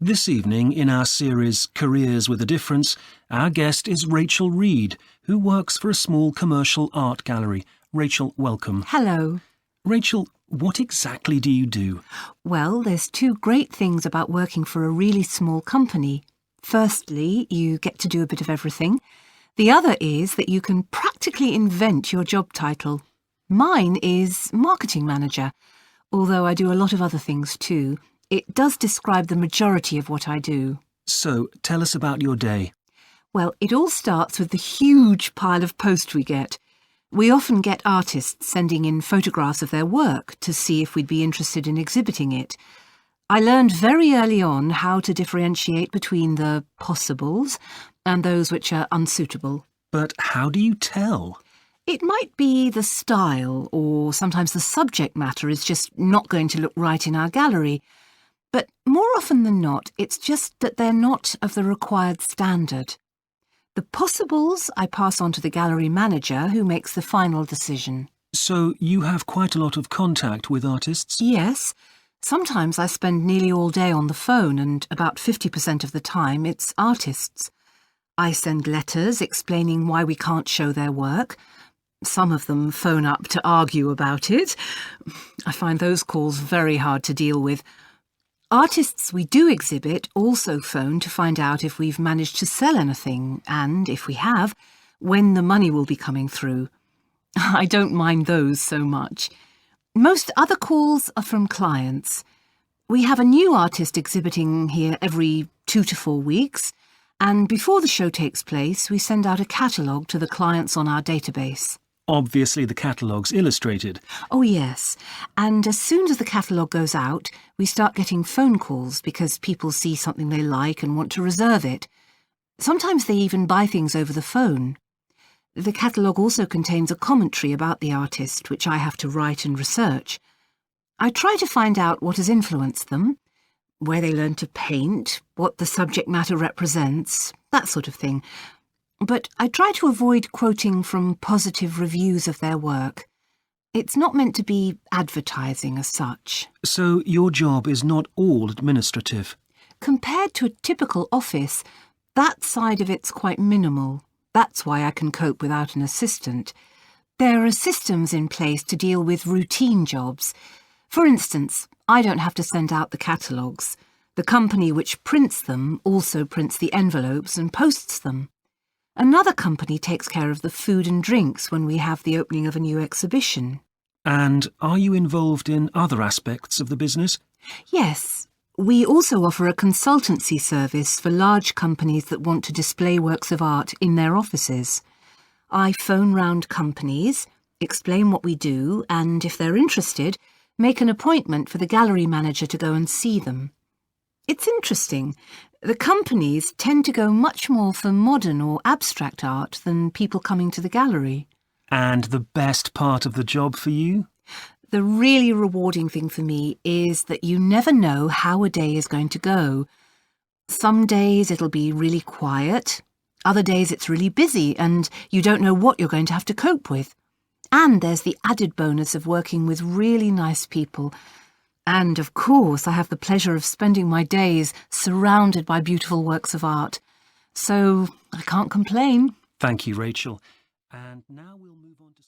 This evening, in our series Careers with a Difference, our guest is Rachel Reed, who works for a small commercial art gallery. Rachel, welcome. Hello. Rachel, what exactly do you do? Well, there's two great things about working for a really small company. Firstly, you get to do a bit of everything. The other is that you can practically invent your job title. Mine is marketing manager, although I do a lot of other things too. It does describe the majority of what I do. So, tell us about your day. Well, it all starts with the huge pile of post we get. We often get artists sending in photographs of their work to see if we'd be interested in exhibiting it. I learned very early on how to differentiate between the possibles and those which are unsuitable. But how do you tell? It might be the style, or sometimes the subject matter is just not going to look right in our gallery. But more often than not, it's just that they're not of the required standard. The possibles I pass on to the gallery manager, who makes the final decision. So, you have quite a lot of contact with artists? Yes. Sometimes I spend nearly all day on the phone, and about 50% of the time it's artists. I send letters explaining why we can't show their work. Some of them phone up to argue about it. I find those calls very hard to deal with. Artists we do exhibit also phone to find out if we've managed to sell anything, and, if we have, when the money will be coming through. I don't mind those so much. Most other calls are from clients. We have a new artist exhibiting here every 2 to 4 weeks, and before the show takes place, we send out a catalogue to the clients on our database. Obviously, the catalogue's illustrated. Oh, yes. And as soon as the catalogue goes out, we start getting phone calls because people see something they like and want to reserve it. Sometimes they even buy things over the phone. The catalogue also contains a commentary about the artist, which I have to write and research. I try to find out what has influenced them, where they learned to paint, what the subject matter represents, that sort of thing. But I try to avoid quoting from positive reviews of their work. It's not meant to be advertising as such. So, your job is not all administrative. Compared to a typical office, that side of it's quite minimal. That's why I can cope without an assistant. There are systems in place to deal with routine jobs. For instance, I don't have to send out the catalogues. The company which prints them also prints the envelopes and posts them. Another company takes care of the food and drinks when we have the opening of a new exhibition. And are you involved in other aspects of the business? Yes. We also offer a consultancy service for large companies that want to display works of art in their offices. I phone round companies, explain what we do, and if they're interested, make an appointment for the gallery manager to go and see them. It's interesting. The companies tend to go much more for modern or abstract art than people coming to the gallery. And the best part of the job for you? The really rewarding thing for me is that you never know how a day is going to go. Some days it'll be really quiet, other days it's really busy and you don't know what you're going to have to cope with. And there's the added bonus of working with really nice people. And, of course, I have the pleasure of spending my days surrounded by beautiful works of art. So I can't complain. Thank you, Rachel. And now we'll move on to...